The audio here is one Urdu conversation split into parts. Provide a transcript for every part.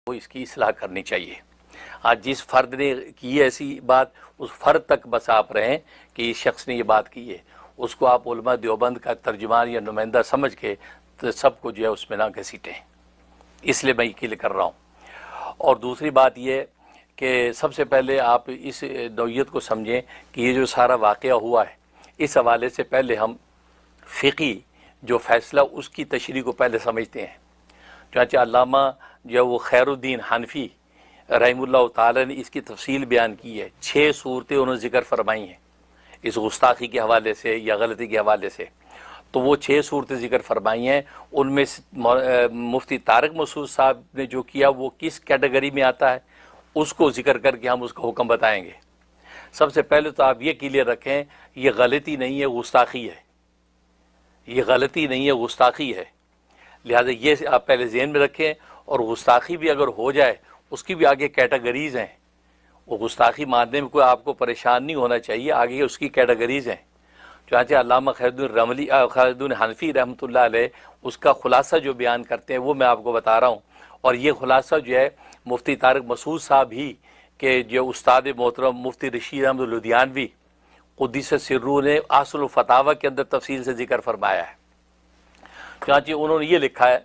کو اس کی اصلاح کرنی چاہیے۔ آج جس فرد نے کی ایسی بات، اس فرد تک بس آپ رہیں کہ اس شخص نے یہ بات کی ہے، اس کو آپ علماء دیوبند کا ترجمان یا نمائندہ سمجھ کے تو سب کو جو ہے اس میں نہ گھسیٹیں، اس لیے میں یہ کلیئر کر رہا ہوں۔ اور دوسری بات یہ کہ سب سے پہلے آپ اس نوعیت کو سمجھیں کہ یہ جو سارا واقعہ ہوا ہے، اس حوالے سے پہلے ہم فقہی جو فیصلہ اس کی تشریح کو پہلے سمجھتے ہیں۔ چنانچہ علامہ جو وہ خیر الدین حنفی رحمہ اللہ تعالی نے اس کی تفصیل بیان کی ہے، 6 صورتیں انہوں نے ذکر فرمائی ہیں اس گستاخی کے حوالے سے یا غلطی کے حوالے سے۔ تو وہ 6 صورتیں ذکر فرمائی ہیں، ان میں مفتی طارق مسعود صاحب نے جو کیا وہ کس کیٹیگری میں آتا ہے اس کو ذکر کر کے ہم اس کا حکم بتائیں گے۔ سب سے پہلے تو آپ یہ کلیئر رکھیں، یہ غلطی نہیں ہے، گستاخی ہے۔ یہ غلطی نہیں ہے، گستاخی ہے، لہٰذا یہ آپ پہلے ذہن میں رکھیں۔ اور گستاخی بھی اگر ہو جائے اس کی بھی آگے کیٹیگریز ہیں، وہ گستاخی ماننے میں کوئی آپ کو پریشان نہیں ہونا چاہیے، آگے اس کی کیٹیگریز ہیں۔ چنانچہ علامہ خالد حنفی رحمۃ اللہ علیہ اس کا خلاصہ جو بیان کرتے ہیں وہ میں آپ کو بتا رہا ہوں، اور یہ خلاصہ جو ہے مفتی طارق مسعود صاحب ہی کہ جو استاد محترم مفتی رشید احمد لدھیانوی قدس سرہ نے اصل الفتاوی کے اندر تفصیل سے ذکر فرمایا ہے۔ چنانچہ انہوں نے یہ لکھا ہے،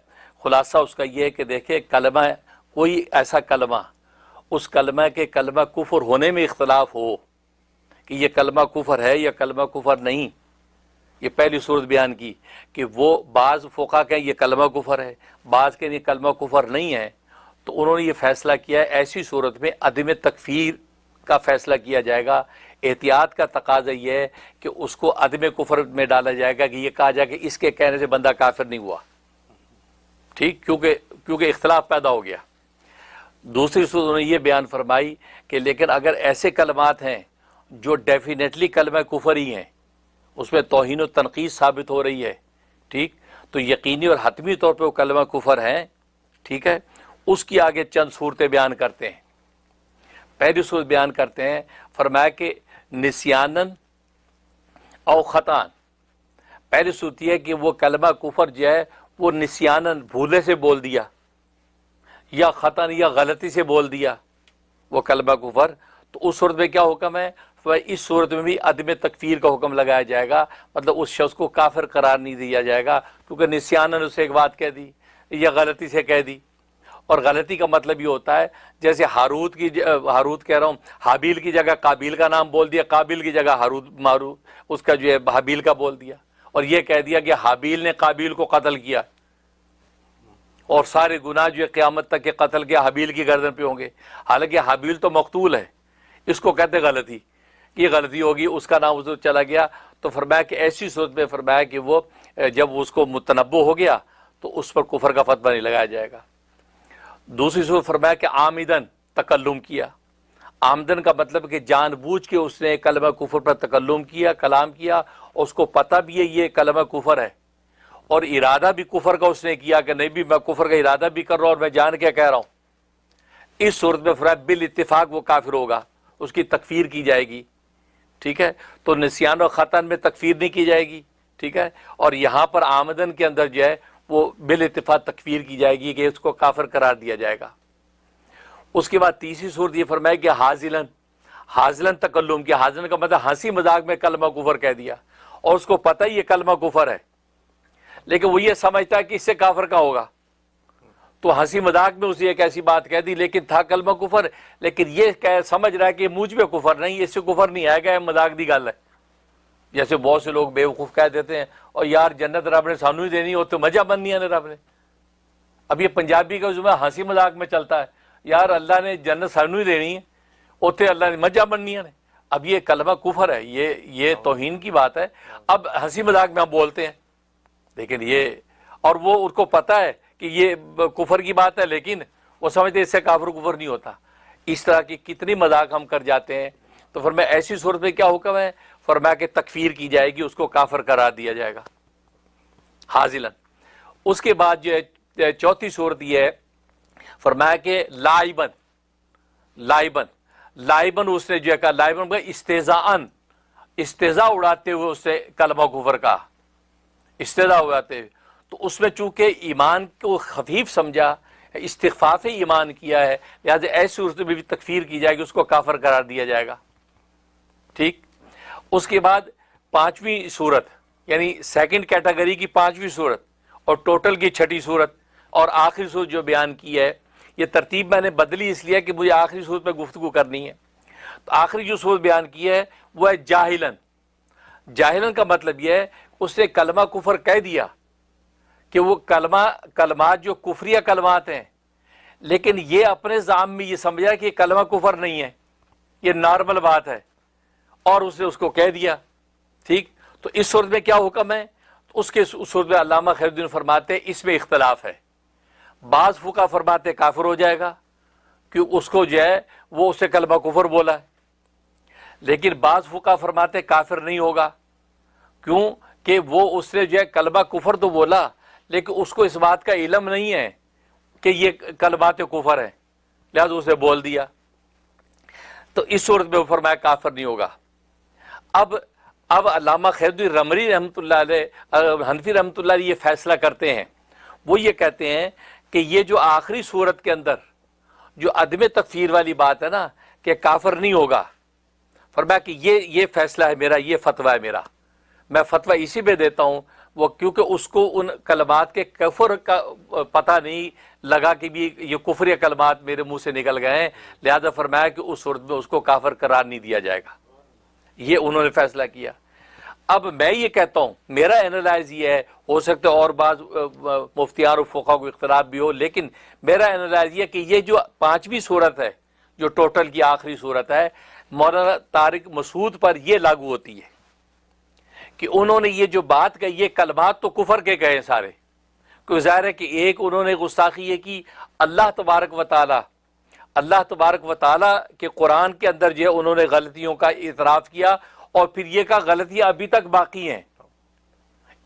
خلاصہ اس کا یہ ہے کہ دیکھیں کلمہ، کوئی ایسا کلمہ، اس کلمہ کے کلمہ کفر ہونے میں اختلاف ہو کہ یہ کلمہ کفر ہے یا کلمہ کفر نہیں، یہ پہلی صورت بیان کی کہ وہ بعض فقہا کہیں یہ کلمہ کفر ہے، بعض کہیں یہ کلمہ کفر نہیں ہے، تو انہوں نے یہ فیصلہ کیا ہے ایسی صورت میں عدم تکفیر کا فیصلہ کیا جائے گا۔ احتیاط کا تقاضا یہ ہے کہ اس کو عدم کفر میں ڈالا جائے گا کہ یہ کہا جائے کہ اس کے کہنے سے بندہ کافر نہیں ہوا، ٹھیک، کیونکہ اختلاف پیدا ہو گیا۔ دوسری صورت انہوں نے یہ بیان فرمائی کہ لیکن اگر ایسے کلمات ہیں جو ڈیفینیٹلی کلمہ کفر ہی ہیں، اس میں توہین و تنقید ثابت ہو رہی ہے، ٹھیک، تو یقینی اور حتمی طور پہ وہ کلمہ کفر ہیں، ٹھیک ہے، اس کی آگے چند صورتیں بیان کرتے ہیں۔ پہلی صورت بیان کرتے ہیں، فرمایا کہ نسیانن او خطان، پہلی صورت یہ ہے کہ وہ کلمہ کفر جو ہے وہ نسیانن بھولے سے بول دیا یا خطاً یا غلطی سے بول دیا وہ کلمہ کفر، تو اس صورت میں کیا حکم ہے؟ اس صورت میں بھی عدم تکفیر کا حکم لگایا جائے گا، مطلب اس شخص کو کافر قرار نہیں دیا جائے گا کیونکہ نسیانن اسے ایک بات کہہ دی یا غلطی سے کہہ دی۔ اور غلطی کا مطلب یہ ہوتا ہے جیسے ہاروت کہہ رہا ہوں، حابیل کی جگہ قابیل کا نام بول دیا، قابیل کی جگہ ہاروت اس کا جو ہے حابیل کا بول دیا، اور یہ کہہ دیا کہ حابیل نے قابیل کو قتل کیا، اور سارے گناہ جو ہے قیامت تک کے قتل کے حابیل کی گردن پہ ہوں گے، حالانکہ حابیل تو مقتول ہے، اس کو کہتے غلطی، یہ غلطی ہوگی، اس کا نام اس چلا گیا۔ تو فرمایا کہ ایسی صورت میں فرمایا کہ وہ جب اس کو متنبع ہو گیا تو اس پر کفر کا فتویٰ نہیں لگایا جائے گا۔ دوسری صورت فرمایا کہ عامدن تکلم کیا، آمدن کا مطلب کہ جان بوجھ کے اس نے کلمہ کفر پر تکلم کیا، کلام کیا، اور اس کو پتہ بھی ہے یہ کلمہ کفر ہے، اور ارادہ بھی کفر کا اس نے کیا کہ نہیں بھی میں کفر کا ارادہ بھی کر رہا ہوں اور میں جان کے کہہ رہا ہوں، اس صورت میں فرمایا بالاتفاق وہ کافر ہوگا، اس کی تکفیر کی جائے گی، ٹھیک ہے۔ تو نسیان و خطأ میں تکفیر نہیں کی جائے گی، ٹھیک ہے، اور یہاں پر آمدن کے اندر جو ہے وہ بالاتفاق تکفیر کی جائے گی کہ اس کو کافر قرار دیا جائے گا۔ اس کے بعد تیسری صورت یہ فرمایا کہ حاضلن تکلم کیا، حاضلن کا مطلب ہنسی مذاق میں کلمہ کفر کہہ دیا، اور اس کو پتہ ہی یہ کلمہ کفر ہے لیکن وہ یہ سمجھتا ہے کہ اس سے کافر کا ہوگا، تو ہنسی مذاق میں اسے ایک ایسی بات کہہ دی لیکن تھا کلمہ کفر، لیکن یہ سمجھ رہا ہے کہ مجھ میں کفر نہیں، اس سے کفر نہیں آئے گا، مذاق دی گل ہے۔ جیسے بہت سے لوگ بیوقوف کہہ دیتے ہیں اور یار جنت رب نے سانو ہی دینی ہو تو مزہ بننی ہے رب نے۔ اب یہ پنجابی کا زمرہ ہنسی مذاق میں چلتا ہے، یار اللہ نے جنت سانو ہی دینی ہے، اوتے اللہ نے مزہ بننی ہے۔ اب یہ کلمہ کفر ہے، یہ توہین کی بات ہے۔ اب ہنسی مذاق میں ہم بولتے ہیں لیکن یہ، اور وہ ان کو پتہ ہے کہ یہ کفر کی بات ہے لیکن وہ سمجھتے اس سے کافر کفر نہیں ہوتا۔ اس طرح کی کتنی مذاق ہم کر جاتے ہیں۔ تو فرمایا ایسی صورت میں کیا حکم ہے؟ فرمایا کہ تکفیر کی جائے گی، اس کو کافر قرار دیا جائے گا حاضلن۔ اس کے بعد جو ہے چوتھی صورت یہ ہے، فرمایا کہ لائبن اس نے جو ہے کہا، لائبن کا استہزاء اڑاتے ہوئے اس نے کلمہ کفر کا، استہزاء اڑاتے ہوئے، تو اس میں چونکہ ایمان کو خفیف سمجھا، استخفاف ایمان کیا ہے، لہٰذا ایسی صورت میں بھی تکفیر کی جائے گی، اس کو کافر قرار دیا جائے گا. ٹھیک. اس کے بعد پانچویں صورت یعنی سیکنڈ کیٹیگری کی پانچویں صورت اور ٹوٹل کی چھٹی صورت اور آخری صورت جو بیان کی ہے، یہ ترتیب میں نے بدلی اس لیے کہ مجھے آخری صورت پہ گفتگو کرنی ہے. تو آخری جو صورت بیان کی ہے وہ ہے جاہلن. جاہلن کا مطلب یہ ہے اس نے کلمہ کفر کہہ دیا کہ وہ کلمات جو کفریہ کلمات ہیں، لیکن یہ اپنے ذہن میں یہ سمجھا کہ یہ کلمہ کفر نہیں ہے، یہ نارمل بات ہے، اور اس نے اس کو کہہ دیا. ٹھیک. تو اس صورت میں کیا حکم ہے؟ اس صورت میں علامہ خیر الدین فرماتے ہیں اس میں اختلاف ہے. بعض فقہا فرماتے کافر ہو جائے گا کیونکہ اس کو جو ہے وہ اسے کلمہ کفر بولا ہے، لیکن بعض فقہا فرماتے کافر نہیں ہوگا. کیوں کہ وہ اس نے جو ہے کلمہ کفر تو بولا لیکن اس کو اس بات کا علم نہیں ہے کہ یہ کلمات کفر ہے، لہذا اسے بول دیا. تو اس صورت میں وہ فرمایا کافر نہیں ہوگا. اب علامہ خیر الدین رمری رحمۃ اللہ علیہ، حنفی رحمۃ اللہ علیہ یہ فیصلہ کرتے ہیں. وہ یہ کہتے ہیں کہ یہ جو آخری صورت کے اندر جو عدم تکفیر والی بات ہے نا کہ کافر نہیں ہوگا، فرمایا کہ یہ فیصلہ ہے میرا، یہ فتویٰ ہے میرا، میں فتویٰ اسی پہ دیتا ہوں. وہ کیونکہ اس کو ان کلمات کے کفر کا پتہ نہیں لگا کہ بھی یہ کفری کلمات میرے منہ سے نکل گئے ہیں، لہذا فرمایا کہ اس صورت میں اس کو کافر قرار نہیں دیا جائے گا. یہ انہوں نے فیصلہ کیا. اب میں یہ کہتا ہوں، میرا اینالائز یہ ہے، ہو سکتا ہے اور بعض مفتیان و فقہا کو اختلاف بھی ہو، لیکن میرا اینالائز یہ کہ یہ جو پانچویں صورت ہے جو ٹوٹل کی آخری صورت ہے، مولانا طارق مسعود پر یہ لاگو ہوتی ہے کہ انہوں نے یہ جو بات کہی یہ کلمات تو کفر کے کہے سارے. کیونکہ ظاہر ہے کہ ایک انہوں نے گستاخی یہ کی اللہ تبارک و تعالی کے قرآن کے اندر جو ہے انہوں نے غلطیوں کا اعتراف کیا، اور پھر یہ کا غلطیاں ابھی تک باقی ہیں.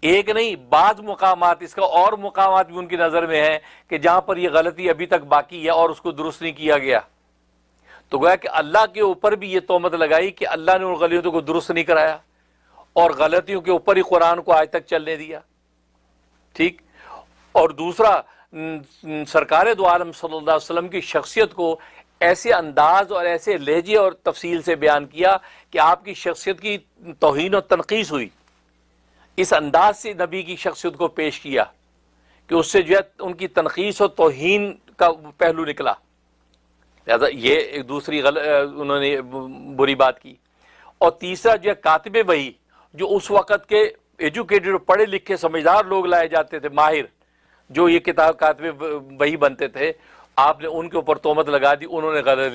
ایک نہیں، بعض مقامات، اس کا اور مقامات بھی ان کی نظر میں ہیں کہ جہاں پر یہ غلطی ابھی تک باقی ہے اور اس کو درست نہیں کیا گیا. تو گویا کہ اللہ کے اوپر بھی یہ تہمت لگائی کہ اللہ نے ان غلطیوں کو درست نہیں کرایا اور غلطیوں کے اوپر ہی قرآن کو آج تک چلنے دیا. ٹھیک. اور دوسرا، سرکار دو عالم صلی اللہ علیہ وسلم کی شخصیت کو ایسے انداز اور ایسے لہجے اور تفصیل سے بیان کیا کہ آپ کی شخصیت کی توہین و تنقیص ہوئی. اس انداز سے نبی کی شخصیت کو پیش کیا کہ اس سے جو ہے ان کی تنقیص اور توہین کا پہلو نکلا. لہذا یہ ایک دوسری انہوں نے بری بات کی. اور تیسرا جو ہے کاتب وحی، جو اس وقت کے ایجوکیٹڈ پڑھے لکھے سمجھدار لوگ لائے جاتے تھے، ماہر جو یہ کتاب کاتب وحی بنتے تھے، آپ نے ان کے اوپر تہمت لگا دی. انہوں نے غلط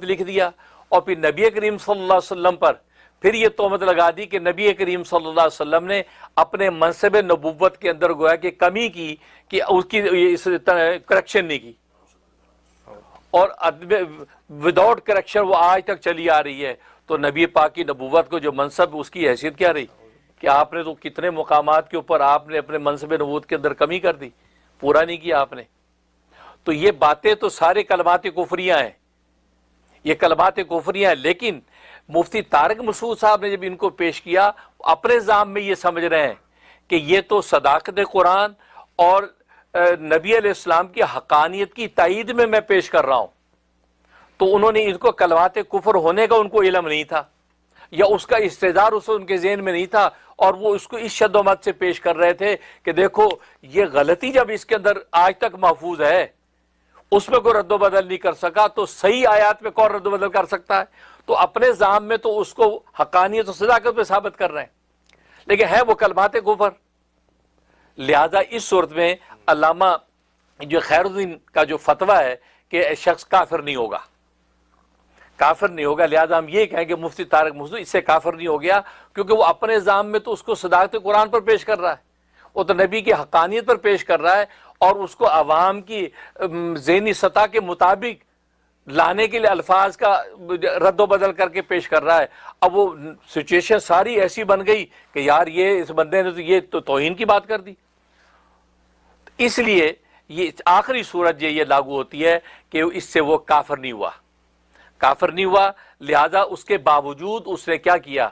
لکھ دیا، اور پھر نبی کریم صلی اللہ علیہ وسلم پر پھر یہ تہمت لگا دی کہ نبی کریم صلی اللہ علیہ وسلم نے اپنے منصب نبوت کے اندر گویا کہ کمی کی کہ اس کی کریکشن نہیں کی، اور وداؤٹ کریکشن وہ آج تک چلی آ رہی ہے. تو نبی پاک کی نبوت کو جو منصب، اس کی حیثیت کیا رہی کہ آپ نے تو کتنے مقامات کے اوپر آپ نے اپنے منصب نبوت کے اندر کمی کر دی، پورا نہیں کیا آپ نے. تو یہ باتیں تو سارے کلمات کفریاں ہیں، یہ کلمات کفریاں ہیں. لیکن مفتی طارق مسعود صاحب نے جب ان کو پیش کیا، اپنے ذہن میں یہ سمجھ رہے ہیں کہ یہ تو صداقت قرآن اور نبی علیہ السلام کی حقانیت کی تائید میں پیش کر رہا ہوں. تو انہوں نے ان کو کلمات کفر ہونے کا ان کو علم نہیں تھا، یا اس کا استحضار ان کے ذہن میں نہیں تھا، اور وہ اس کو اس شد و مت سے پیش کر رہے تھے کہ دیکھو یہ غلطی جب اس کے اندر آج تک محفوظ ہے، اس میں کوئی رد و بدل نہیں کر سکا، تو صحیح آیات میں کون رد و بدل کر سکتا ہے؟ تو اپنے ذہن میں تو اس کو حقانیت و صداقت پہ ثابت کر رہے ہیں، لیکن ہے وہ کلمات کفر. لہذا اس صورت میں علامہ جو خیر الدین کا جو فتویٰ ہے کہ شخص کافر نہیں ہوگا، لہذا ہم یہ کہیں کہ مفتی طارق مسعود اس سے کافر نہیں ہو گیا، کیونکہ وہ اپنے ذہن میں تو اس کو صداقت قرآن پر پیش کر رہا ہے، وہ تو نبی کی حقانیت پر پیش کر رہا ہے، اور اس کو عوام کی ذہنی سطح کے مطابق لانے کے لیے الفاظ کا رد و بدل کر کے پیش کر رہا ہے. اب وہ سچویشن ساری ایسی بن گئی کہ یار یہ اس بندے نے تو یہ توہین کی بات کر دی. اس لیے یہ آخری صورت یہ لاگو ہوتی ہے کہ اس سے وہ کافر نہیں ہوا. لہذا اس کے باوجود اس نے کیا کیا؟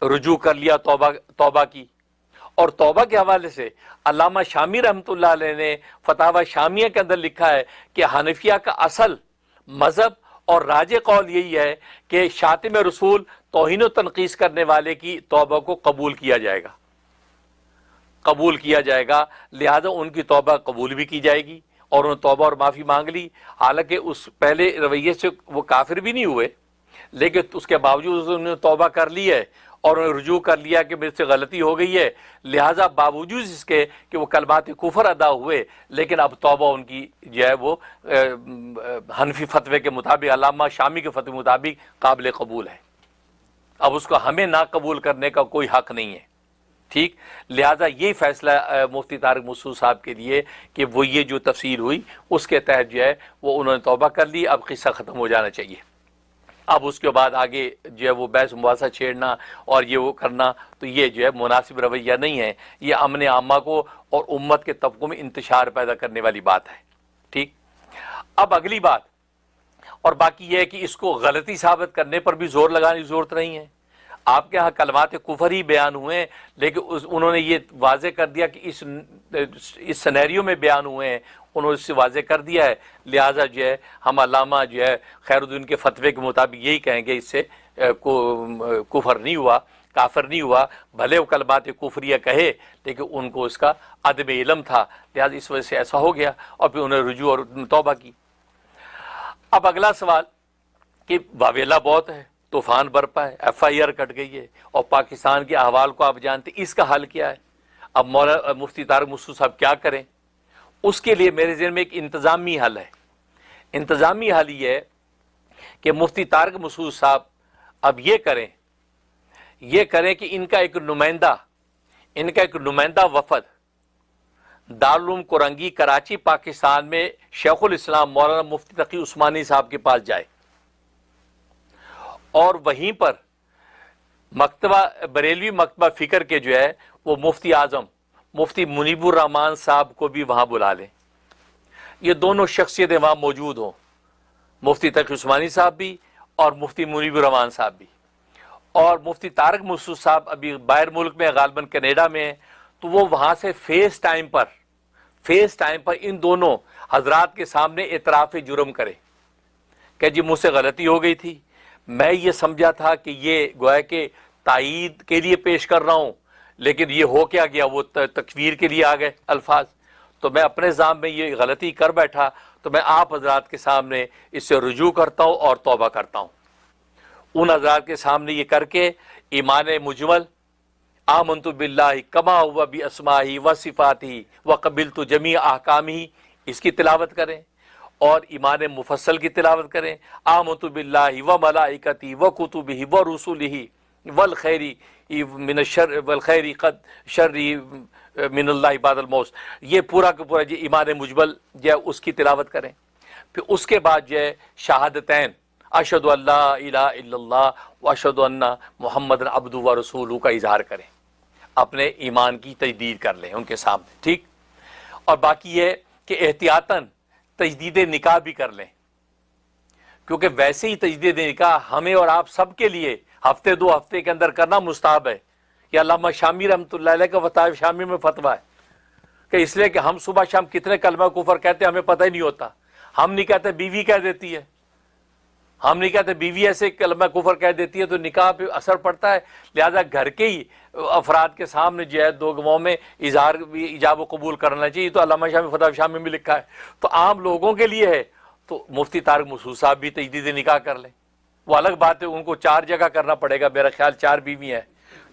رجوع کر لیا، توبہ کی، اور توبہ کے حوالے سے علامہ شامی رحمۃ اللہ علیہ نے فتاوی شامیہ کے اندر لکھا ہے کہ حنفیہ کا اصل مذہب اور راجح قول یہی ہے کہ شاتم رسول توہین و تنقیص کرنے والے کی توبہ کو قبول کیا جائے گا، لہذا ان کی توبہ قبول بھی کی جائے گی، اور انہوں نے توبہ اور معافی مانگ لی، حالانکہ اس پہلے رویے سے وہ کافر بھی نہیں ہوئے، لیکن اس کے باوجود انہوں نے توبہ کر لی ہے اور انہوں نے رجوع کر لیا کہ میرے سے غلطی ہو گئی ہے، لہٰذا باوجود اس کے کہ وہ کلمات کفر ادا ہوئے، لیکن اب توبہ ان کی جو ہے وہ حنفی فتوے کے مطابق، علامہ شامی کے فتوے کے مطابق قابل قبول ہے۔ اب اس کو ہمیں نہ قبول کرنے کا کوئی حق نہیں ہے، ٹھیک۔ لہذا یہ فیصلہ مفتی طارق مسعود صاحب کے لیے کہ وہ یہ جو تفصیل ہوئی اس کے تحت جو ہے وہ انہوں نے توبہ کر لی، اب قصہ ختم ہو جانا چاہیے۔ اب اس کے بعد آگے جو ہے وہ بحث مباحثہ چھیڑنا اور یہ وہ کرنا، تو یہ جو ہے مناسب رویہ نہیں ہے، یہ امن عامہ کو اور امت کے طبقوں میں انتشار پیدا کرنے والی بات ہے، ٹھیک۔ اب اگلی بات، اور باقی یہ ہے کہ اس کو غلطی ثابت کرنے پر بھی زور لگانے کی ضرورت نہیں ہے۔ آپ کے ہاں کلمات کفر ہی بیان ہوئے ہیں، لیکن انہوں نے یہ واضح کر دیا کہ اس سینیریو میں بیان ہوئے ہیں، انہوں نے اس سے واضح کر دیا ہے، لہٰذا جو ہے ہم علامہ جو ہے خیر الدین کے فتوے کے مطابق یہی کہیں گے، اس سے کفر نہیں ہوا، کافر نہیں ہوا، بھلے وہ کلمات کفریہ کہے لیکن ان کو اس کا عدم علم تھا، لہٰذا اس وجہ سے ایسا ہو گیا، اور پھر انہوں نے رجوع اور توبہ کی۔ اب اگلا سوال کہ واویلا بہت ہے، طوفان برپا ہے، ایف آئی آر کٹ گئی ہے، اور پاکستان کے احوال کو آپ جانتے، اس کا حل کیا ہے؟ اب مولانا مفتی طارق مسعود صاحب کیا کریں؟ اس کے لیے میرے ذہن میں ایک انتظامی حل ہے۔ انتظامی حل یہ ہے کہ مفتی طارق مسعود صاحب اب یہ کریں کہ ان کا ایک نمائندہ وفد دارالعلوم کرنگی کراچی پاکستان میں شیخ الاسلام مولانا مفتی تقی عثمانی صاحب کے پاس جائے، اور وہیں پر مکتبہ بریلوی مکتبہ فکر کے جو ہے وہ مفتی اعظم مفتی منیب الرحمان صاحب کو بھی وہاں بلا لیں، یہ دونوں شخصیتیں وہاں موجود ہوں، مفتی تقی عثمانی صاحب بھی اور مفتی منیب الرحمان صاحب بھی، اور مفتی طارق مسعود صاحب ابھی باہر ملک میں غالباً کینیڈا میں ہیں، تو وہ وہاں سے فیس ٹائم پر ان دونوں حضرات کے سامنے اعتراف جرم کرے کہ جی مجھ سے غلطی ہو گئی تھی، میں یہ سمجھا تھا کہ یہ گویا کہ تائید کے لیے پیش کر رہا ہوں، لیکن یہ ہو کیا گیا، وہ تکفیر کے لیے آ گئے الفاظ، تو میں اپنے ذات میں یہ غلطی کر بیٹھا، تو میں آپ حضرات کے سامنے اس سے رجوع کرتا ہوں اور توبہ کرتا ہوں۔ ان حضرات کے سامنے یہ کر کے ایمان مجمل آمنت باللہ کما ہوا باسماءہ و صفاتہ وقبلت جمیع احکامہ اس کی تلاوت کریں، اور ایمان مفصل کی تلاوت کریں، آمنت باللہ و ملائکتہ و کتبہ و رسلہ والخیر من الشر والخیر قد شر من اللہ بعد الموت، یہ پورا کا پورا جو ایمان مجمل جو ہے اس کی تلاوت کریں۔ پھر اس کے بعد جو ہے شہادتین اشہد ان لا الہ الا اللہ و اشہد ان محمد عبدہ و رسولہ کا اظہار کریں، اپنے ایمان کی تجدید کر لیں ان کے سامنے، ٹھیک۔ اور باقی یہ کہ احتیاطاً تجدید نکاح بھی کر لیں، کیونکہ ویسے ہی تجدید نکاح ہمیں اور آپ سب کے لیے ہفتے 2 ہفتے کے اندر کرنا مستحب ہے، یہ علامہ شامی رحمۃ اللہ علیہ کا فتاوی شامی میں فتویٰ ہے کہ اس لیے کہ ہم صبح شام کتنے کلمہ کفر کہتے ہیں ہمیں پتہ ہی نہیں ہوتا، ہم نہیں کہتے بیوی کہہ دیتی ہے، ہم نہیں کہتے بیوی ایسے کلمہ کفر کہہ دیتی ہے تو نکاح پہ اثر پڑتا ہے، لہذا گھر کے ہی افراد کے سامنے جو ہے 2 گواہوں میں اظہار ایجاب و قبول کرنا چاہیے، تو علامہ شامی فتاوی شامی میں لکھا ہے، تو عام لوگوں کے لیے ہے، تو مفتی طارق مسعود صاحب بھی تجدید نکاح کر لیں، وہ الگ بات ہے، ان کو 4 جگہ کرنا پڑے گا، میرا خیال 4 بیوی ہیں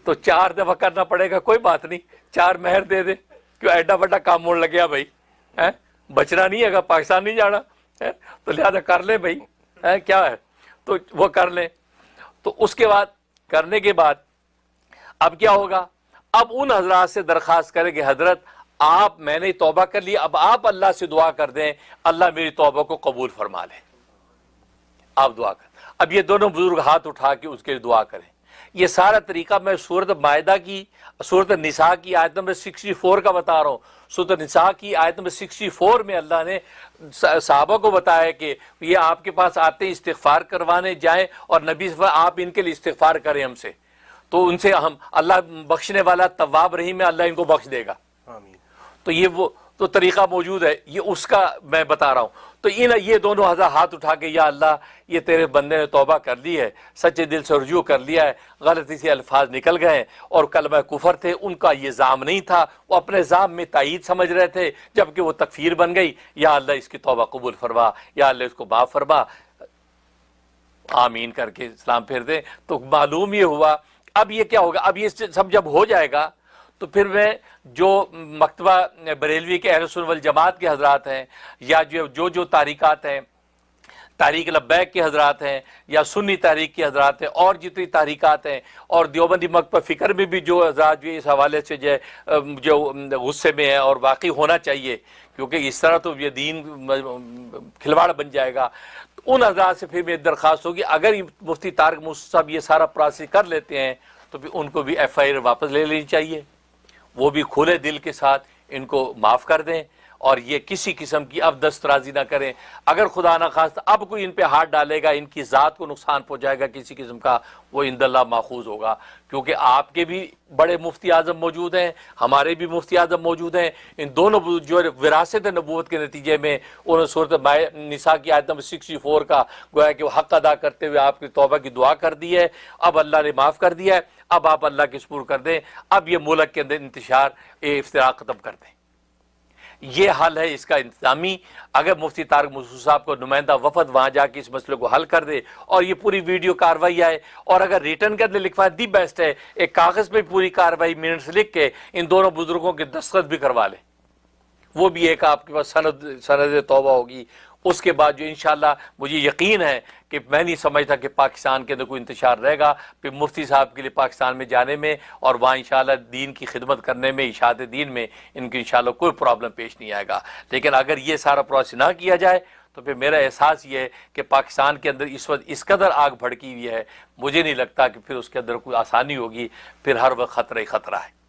تو 4 دفعہ کرنا پڑے گا، کوئی بات نہیں، 4 مہر دے دے، کیوں ایڈا بڑا کام موڑ لگیا بھائی، بچنا نہیں ہے، پاکستان نہیں جانا، تو لہذا کر لیں بھائی، کیا ہے تو وہ کر لیں۔ تو اس کے بعد کرنے کے بعد اب کیا ہوگا، اب ان حضرات سے درخواست کریں کہ حضرت آپ، میں نے توبہ کر لی، اب آپ اللہ سے دعا کر دیں اللہ میری توبہ کو قبول فرما لے، آپ دعا کریں۔ اب یہ دونوں بزرگ ہاتھ اٹھا کے اس کے لیے دعا کریں۔ یہ سارا طریقہ میں سورۃ مائدہ کی، سورۃ نساء کی آیت نمبر 64 کا بتا رہا ہوں۔ سورۃ نساء کی آیت نمبر 64 میں اللہ نے صحابہ کو بتایا کہ یہ آپ کے پاس آتے ہیں استغفار کروانے جائیں، اور نبی صلی اللہ علیہ وسلم آپ ان کے لیے استغفار کریں ہم سے، تو ان سے ہم اللہ بخشنے والا تواب رحیم ہے، اللہ ان کو بخش دے گا. آمین. تو یہ وہ تو طریقہ موجود ہے، یہ اس کا میں بتا رہا ہوں. تو یہ دونوں حضرات ہاتھ اٹھا کے یا اللہ یہ تیرے بندے نے توبہ کر لی ہے، سچے دل سے رجوع کر لیا ہے، غلطی سے الفاظ نکل گئے ہیں اور کلمہ کفر تھے، ان کا یہ زام نہیں تھا، وہ اپنے زام میں تائید سمجھ رہے تھے جبکہ وہ تکفیر بن گئی. یا اللہ اس کی توبہ قبول فرما، یا اللہ اس کو معاف فرما. آمین کر کے سلام پھیر دیں. تو معلوم یہ ہوا اب یہ کیا ہوگا، اب یہ سب جب ہو جائے گا تو پھر میں جو مکتبہ بریلوی کے اہل سنت والجماعت کے حضرات ہیں یا جو تحریکات ہیں، تحریک لبیک کے حضرات ہیں یا سنی تحریک کے حضرات ہیں اور جتنی تحریکات ہیں اور دیوبندی مکتبہ فکر میں بھی جو حضرات جو اس حوالے سے جو غصے میں ہیں اور واقعی ہونا چاہیے کیونکہ اس طرح تو یہ دین کھلواڑ بن جائے گا، ان حضرات سے پھر میری درخواست ہوگی اگر مفتی طارق موسی صاحب یہ سارا پروسیس کر لیتے ہیں تو پھر ان کو بھی ایف آئی آر واپس لے لینی چاہیے، وہ بھی کھلے دل کے ساتھ ان کو معاف کر دیں اور یہ کسی قسم کی اب دسترازی نہ کریں. اگر خدا نہ خواستہ اب کوئی ان پہ ہاتھ ڈالے گا، ان کی ذات کو نقصان پہنچائے گا کسی قسم کا، وہ عند اللہ ماخوذ ہوگا. کیونکہ آپ کے بھی بڑے مفتی اعظم موجود ہیں، ہمارے بھی مفتی اعظم موجود ہیں، ان دونوں جو وراثت نبوت کے نتیجے میں انہوں نے صورت نساء کی آیت نمبر 64 کا گویا کہ وہ حق ادا کرتے ہوئے آپ کی توبہ کی دعا کر دی ہے. اب اللہ نے معاف کر دیا ہے، اب آپ اللہ کے سپرد کر دیں. اب یہ ملک کے اندر انتشار افتراق ختم کر دیں. یہ حل ہے اس کا انتظامی. اگر مفتی طارق موسی صاحب کو نمائندہ وفد وہاں جا کے اس مسئلے کو حل کر دے اور یہ پوری ویڈیو کاروائی آئے اور اگر ریٹرن کے اندر لکھوا دی بیسٹ ہے، ایک کاغذ پہ پوری کاروائی منٹس لکھ کے ان دونوں بزرگوں کے دستخط بھی کروا لے، وہ بھی ایک آپ کے پاس سند توبہ ہوگی. اس کے بعد جو انشاءاللہ مجھے یقین ہے کہ میں نہیں سمجھتا کہ پاکستان کے اندر کوئی انتشار رہے گا. پھر مفتی صاحب کے لیے پاکستان میں جانے میں اور وہاں انشاءاللہ دین کی خدمت کرنے میں، اشاعت دین میں ان کی انشاءاللہ کوئی پرابلم پیش نہیں آئے گا. لیکن اگر یہ سارا پروسیس نہ کیا جائے تو پھر میرا احساس یہ ہے کہ پاکستان کے اندر اس وقت اس قدر آگ بھڑکی ہوئی ہے، مجھے نہیں لگتا کہ پھر اس کے اندر کوئی آسانی ہوگی. پھر ہر وقت خطرہ ہی خطرہ ہے.